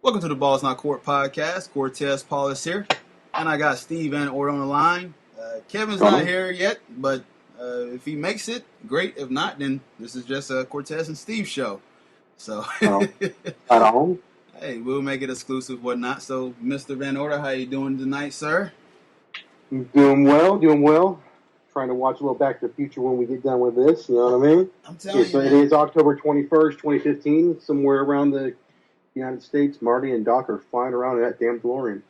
Welcome to the Balls Not Court podcast. Cortez Paul is here, and I got S.Vanorder on the line. Kevin's not here yet, but if he makes it, great. If not, then this is just a Cortez and Steve show. So, hey, we'll make it exclusive, whatnot. So, Mr. Vanorder, how you doing tonight, sir? Doing well. Trying to watch a little Back to the Future when we get done with this. You know what I mean? I'm telling you, it is October 21st, 2015. Somewhere around the United States, Marty and Doc are flying around in that damn DeLorean.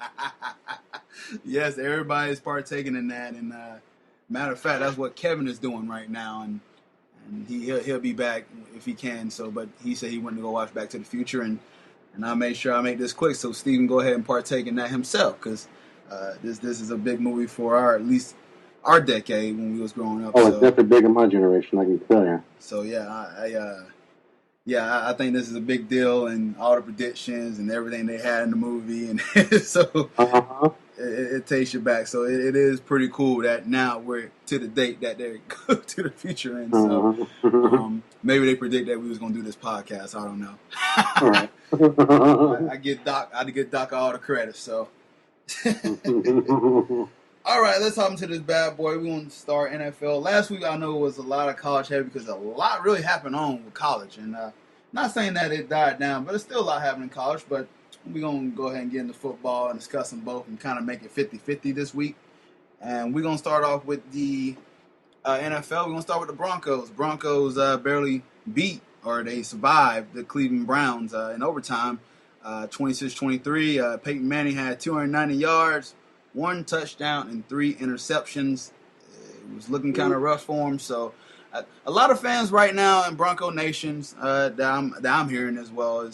Yes, everybody's partaking in that. And matter of fact, that's what Kevin is doing right now. And he'll be back if he can. So, but he said he went to go watch Back to the Future, and I made sure I make this quick so Steve can go ahead and partake in that himself, because this is a big movie for at least our decade when we was growing up. Oh, it's definitely big in my generation, I can tell you. So I think this is a big deal, and all the predictions and everything they had in the movie, and so it takes you back. So it is pretty cool that now we're to the date that they go to the future, and so maybe they predict that we was gonna do this podcast. I don't know. All right. I give Doc all the credit. So. All right, let's hop into this bad boy. We want to start NFL. Last week, I know it was a lot of college heavy because a lot really happened on with college. And not saying that it died down, but it's still a lot happening in college. But we're going to go ahead and get into football and discuss them both and kind of make it 50-50 this week. And we're going to start off with the NFL. We're going to start with the Broncos. Broncos barely beat, or they survived, the Cleveland Browns in overtime, 26-23. Peyton Manning had 290 yards. 1 touchdown and 3 interceptions. It was looking kind of rough for him. So, a lot of fans right now in Bronco Nations that I'm hearing as well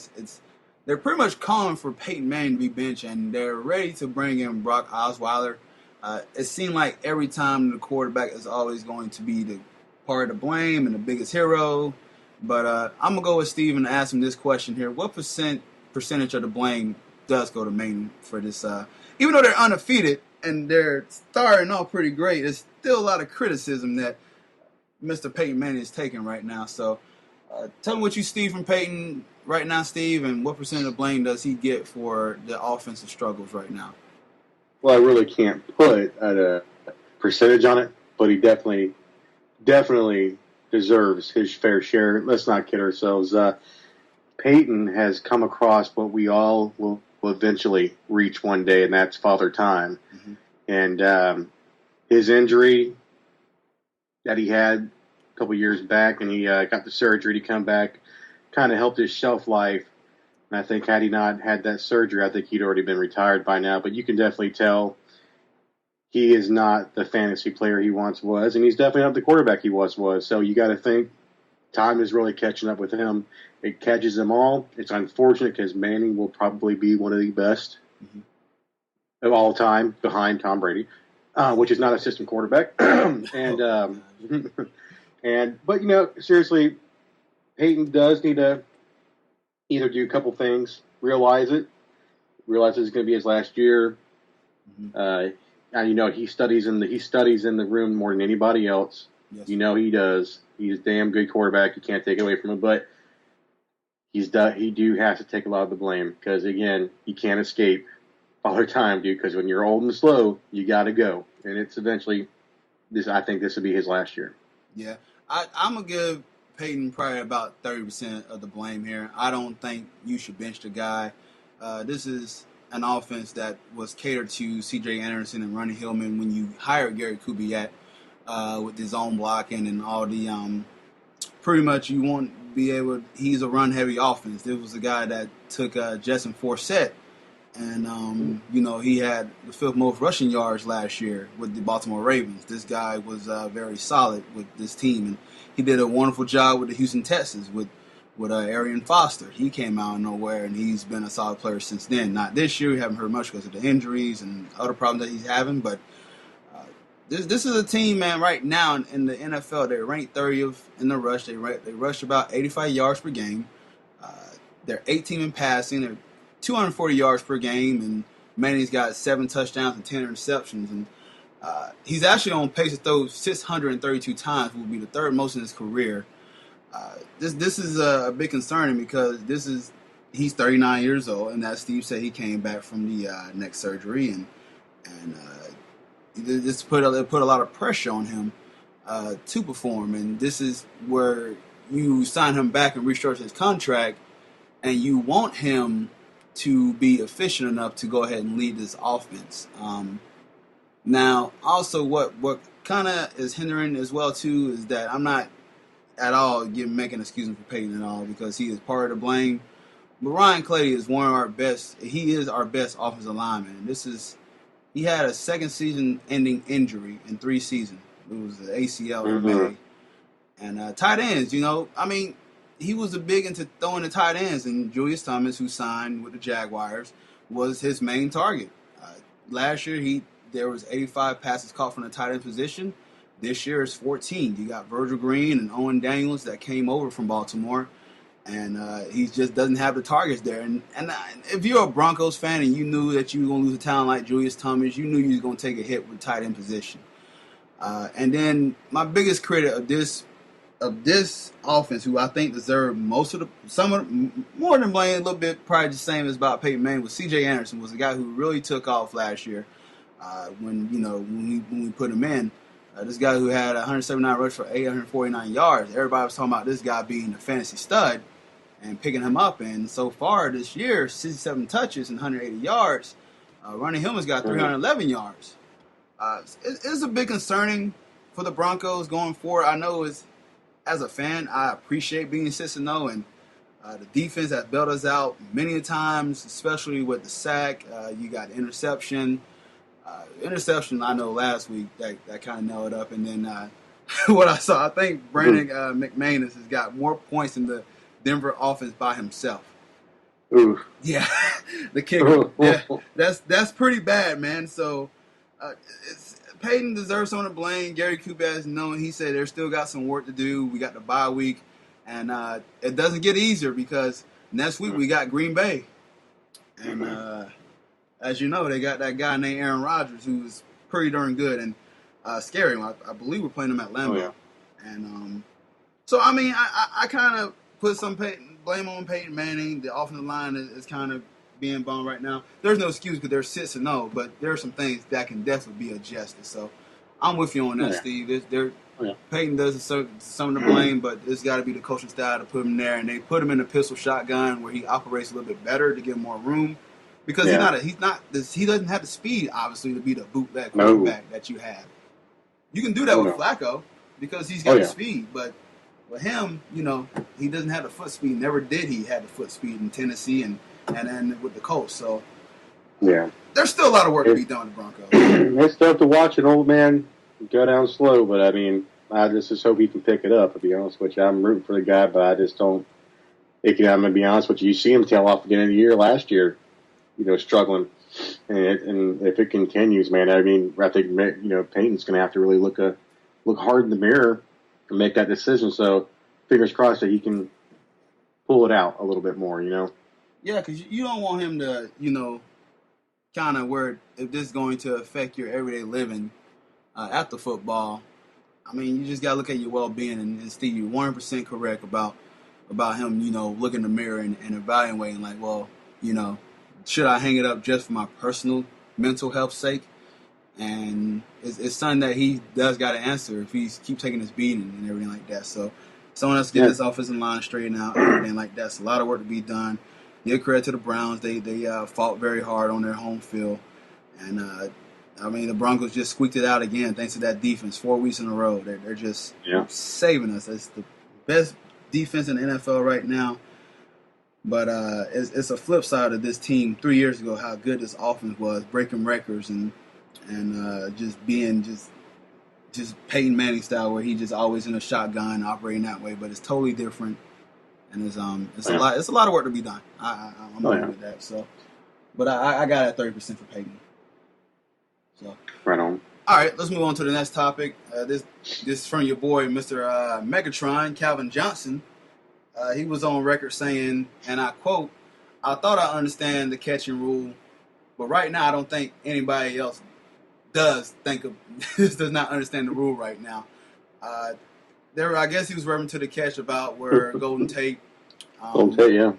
they're pretty much calling for Peyton Manning to be benched, and they're ready to bring in Brock Osweiler. It seemed like every time the quarterback is always going to be the part of the blame and the biggest hero. But I'm gonna go with Steve and ask him this question here: what percentage of the blame does go to Manning for this? Even though they're undefeated and they're starting off pretty great, there's still a lot of criticism that Mr. Peyton Manning is taking right now. So tell me what you see from Peyton right now, Steve, and what percent of blame does he get for the offensive struggles right now? Well, I really can't put a percentage on it, but he definitely deserves his fair share. Let's not kid ourselves. Peyton has come across what we all will eventually reach one day, and that's Father Time. Mm-hmm. And his injury that he had a couple years back, and he got the surgery to come back, kind of helped his shelf life. And I think had he not had that surgery, I think he'd already been retired by now. But you can definitely tell he is not the fantasy player he once was, and he's definitely not the quarterback he once was. So you got to think time is really catching up with him. It catches them all. It's unfortunate because Manning will probably be one of the best of all time behind Tom Brady, which is not a system quarterback. But seriously, Peyton does need to either do a couple things, realize it's going to be his last year. And he studies in the room more than anybody else. Yes. He does. He's a damn good quarterback. You can't take it away from him, but he do have to take a lot of the blame because, again, you can't escape all the time, dude, because when you're old and slow, you got to go. And it's eventually I think this will be his last year. Yeah. I'm going to give Peyton probably about 30% of the blame here. I don't think you should bench the guy. This is an offense that was catered to C.J. Anderson and Ronnie Hillman when you hired Gary Kubiak with his own blocking and all the pretty much you won't be able. He's a run-heavy offense. This was a guy that took Justin Forsett, and he had the 5th most rushing yards last year with the Baltimore Ravens. This guy was very solid with this team, and he did a wonderful job with the Houston Texans with Arian Foster. He came out of nowhere, and he's been a solid player since then. Not this year. We haven't heard much because of the injuries and other problems that he's having, but This is a team, man, right now in the NFL. They're ranked 30th in the rush. They rush about 85 yards per game. They're 18th in passing. They're 240 yards per game. And Manning's got 7 touchdowns and 10 interceptions. And he's actually on pace to throw 632 times, will be the 3rd most in his career. This is a big concern because this is he's 39 years old, and as Steve said, he came back from the neck surgery, and this put a lot of pressure on him to perform. And this is where you sign him back and restructure his contract, and you want him to be efficient enough to go ahead and lead this offense. Now, also, what kind of is hindering as well too is that I'm not at all making excuses for Peyton at all, because he is part of the blame. But Ryan Clady is one of our best. He is our best offensive lineman. He had a second season-ending injury in 3 seasons. It was the ACL in May. And tight ends, he was big into throwing the tight ends, and Julius Thomas, who signed with the Jaguars, was his main target. Last year, there was 85 passes caught from the tight end position. This year is 14. You got Virgil Green and Owen Daniels that came over from Baltimore, and he just doesn't have the targets there. And if you're a Broncos fan and you knew that you were going to lose a talent like Julius Thomas, you knew you was going to take a hit with tight end position. And then my biggest critic of this offense, who I think deserved more than blame, a little bit probably the same as about Peyton Manning, was C.J. Anderson. Was the guy who really took off last year when we put him in. This guy who had 179 rushes for 849 yards. Everybody was talking about this guy being a fantasy stud and picking him up. And so far this year, 67 touches and 180 yards. Ronnie Hillman's got 311 yards. It's a bit concerning for the Broncos going forward. I know as a fan, I appreciate being 6-0, and the defense has bailed us out many times, especially with the sack. You got interception. Interception, I know last week that kind of nailed up. And then what I saw, I think Brandon McManus has got more points in the Denver offense by himself. Ooh. Yeah, the kicker. Yeah, that's pretty bad, man. So Peyton deserves some of the blame. Gary Kubiak known. He said they're still got some work to do. We got the bye week, and it doesn't get easier because next week we got Green Bay, and as you know, they got that guy named Aaron Rodgers who's pretty darn good and scary. I believe we're playing him at Lambeau. Oh, yeah. And so, I kind of put some blame on Peyton Manning. The offensive line is kind of being bummed right now. There's no excuse because they're 6-0, but there are some things that can definitely be adjusted. So I'm with you on that, Steve. Peyton does some of the blame, but it's got to be the coaching style to put him there. And they put him in a pistol shotgun where he operates a little bit better to give him more room. Because he doesn't have the speed, obviously, to be the bootleg quarterback that you have. You can do that with Flacco because he's got the speed, but with him, he doesn't have the foot speed. Never did he have the foot speed in Tennessee and with the Colts. So there's still a lot of work to be done with the Broncos. It's tough to watch an old man go down slow, but I just hope he can pick it up. To be honest with you, I'm rooting for the guy, but I just don't. I'm going to be honest with you. You see him tail off again in the year last year. Struggling, and if it continues, man, I think Peyton's going to have to really look hard in the mirror and make that decision. So, fingers crossed that he can pull it out a little bit more. Yeah, because you don't want him to, kind of where if this is going to affect your everyday living after football. You just got to look at your well-being, and Steve, you're 100% correct about him. Looking in the mirror and evaluating, like, well, should I hang it up just for my personal mental health sake? And it's something that he does got to answer if he keep taking his beating and everything like that. So someone else get this offensive line straightened out and everything like that. It's a lot of work to be done. Give credit to the Browns. They fought very hard on their home field. And, the Broncos just squeaked it out again thanks to that defense 4 weeks in a row. They're just saving us. It's the best defense in the NFL right now. But it's a flip side of this team 3 years ago, how good this offense was, breaking records and just being just Peyton Manning style, where he just always in a shotgun operating that way. But it's totally different, and it's a lot of work to be done. I'm agree with that. So, but I got it at 30% for Peyton. So right on. All right, let's move on to the next topic. This is from your boy, Mr. Megatron, Calvin Johnson. He was on record saying, and I quote, "I thought I understand the catching rule, but right now I don't think anybody else does not understand the rule right now." I guess he was referring to the catch about where Golden Tate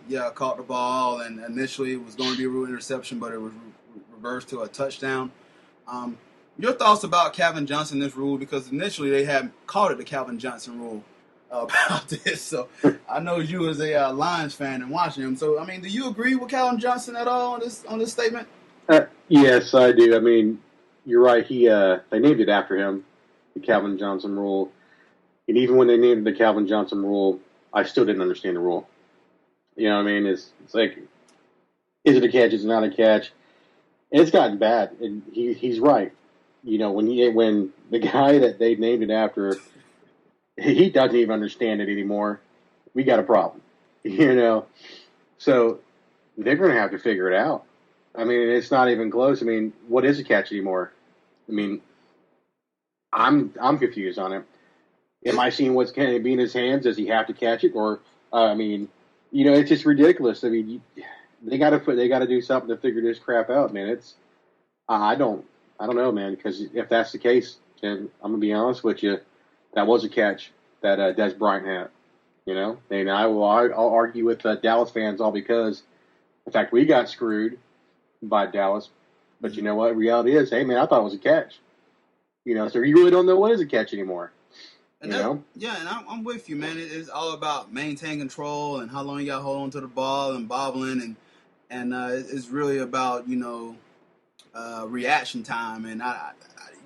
Yeah, caught the ball, and initially it was going to be a rule interception, but it was reversed to a touchdown. Your thoughts about Calvin Johnson this rule? Because initially they had called it the Calvin Johnson rule about this. So I know you as a Lions fan and watching him. So I mean, do you agree with Calvin Johnson at all on this statement? Yes, I do. I mean, you're right. They named it after him, the Calvin Johnson rule. And even when they named the Calvin Johnson rule, I still didn't understand the rule. You know what I mean? It's like, is it a catch? Is it not a catch? And it's gotten bad, and he's right. You know, when the guy that they named it after, he doesn't even understand it anymore, we got a problem. You know, so they're going to have to figure it out. I mean, it's not even close. I mean, what is a catch anymore? I mean, I'm confused on it. Am I seeing what's going to be in his hands? Does he have to catch it, or I mean, you know, it's just ridiculous. I mean, they got to do something to figure this crap out, man. I don't know, man. Because if that's the case, then I'm gonna be honest with you, that was a catch that Des Bryant had. You know, and I'll argue with Dallas fans all because, in fact, we got screwed by Dallas. But you know what? Reality is, hey, man, I thought it was a catch. You know, so you really don't know what is a catch anymore. And I'm with you, man. It's all about maintaining control and how long you got to hold on to the ball and bobbling, and it's really about, you know, reaction time, and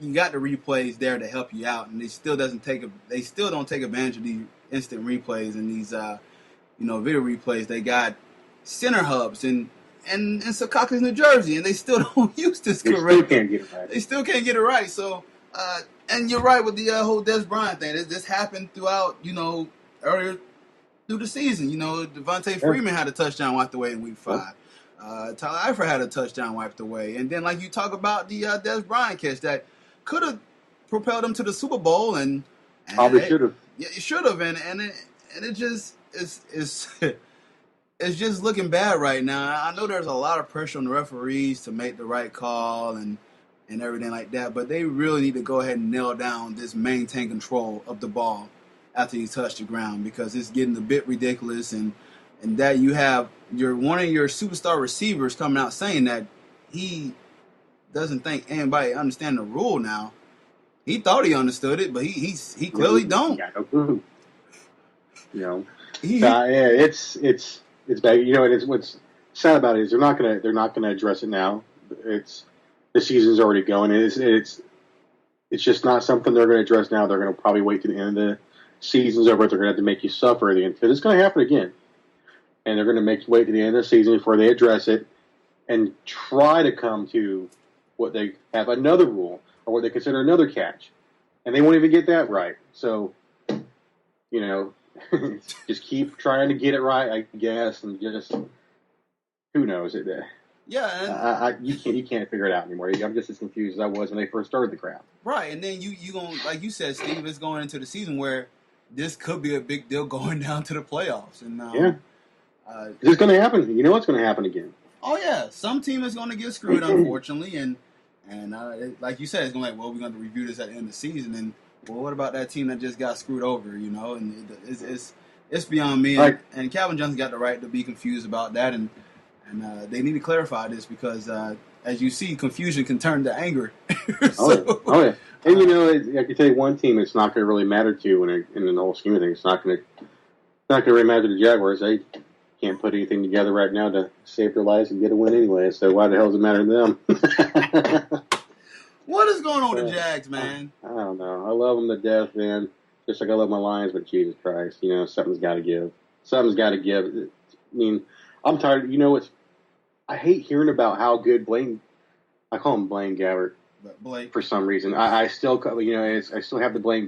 you got the replays there to help you out, and they still don't take advantage of these instant replays and these video replays. They got center hubs in Secaucus, New Jersey, and they still don't use this correctly. They still can't get it right. So, and you're right with the whole Des Bryant thing. This happened throughout, you know, earlier through the season. You know, Devontae Freeman had a touchdown wiped away in Week 5. Tyler Eifert had a touchdown wiped away. And then, like you talk about the Des Bryant catch that could have propelled him to the Super Bowl, and probably should have. Yeah, it should have, and it just it's it's just looking bad right now. I know there's a lot of pressure on the referees to make the right call and everything like that, but they really need to go ahead and nail down this maintain control of the ball after you touch the ground, because it's getting a bit ridiculous, and that you have one of your superstar receivers coming out saying that he doesn't think anybody understand the rule now. He thought he understood it, but he clearly don't. Yeah, no clue. You know, it's bad. You know, it's what's sad about it is they're not gonna address it now. The season's already going. It's just not something they're going to address now. They're going to probably wait to the end of the season's over. They're going to have to make you suffer at the end, because it's going to happen again. And they're going to make you wait to the end of the season before they address it and try to come to what they have another rule or what they consider another catch. And they won't even get that right. So, you know, just keep trying to get it right, I guess, and just who knows it. Yeah, you can't figure it out anymore. I'm just as confused as I was when they first started the crap. Right, and then you going, like you said, Steve, it's going into the season where this could be a big deal going down to the playoffs, and it's going to happen. You know what's going to happen again? Oh yeah, some team is going to get screwed, unfortunately, and like you said, it's going to we're going to review this at the end of the season, and well, what about that team that just got screwed over? You know, and it's beyond me. Right. And Calvin Johnson got the right to be confused about that, and they need to clarify this, because, as you see, confusion can turn to anger. Oh yeah. And you know, I can tell you one team it's not going to really matter to in the whole scheme of things. It's not going to really matter to the Jaguars. They can't put anything together right now to save their lives and get a win anyway. So why the hell does it matter to them? What is going on with the Jags, man? I don't know. I love them to death, man. Just like I love my Lions, but Jesus Christ, you know, something's got to give. Something's got to give. I mean, I'm tired. You know, I hate hearing about how good Blaine. I call him Blaine Gabbert. Blake. For some reason, I still, you know, I still have the Blaine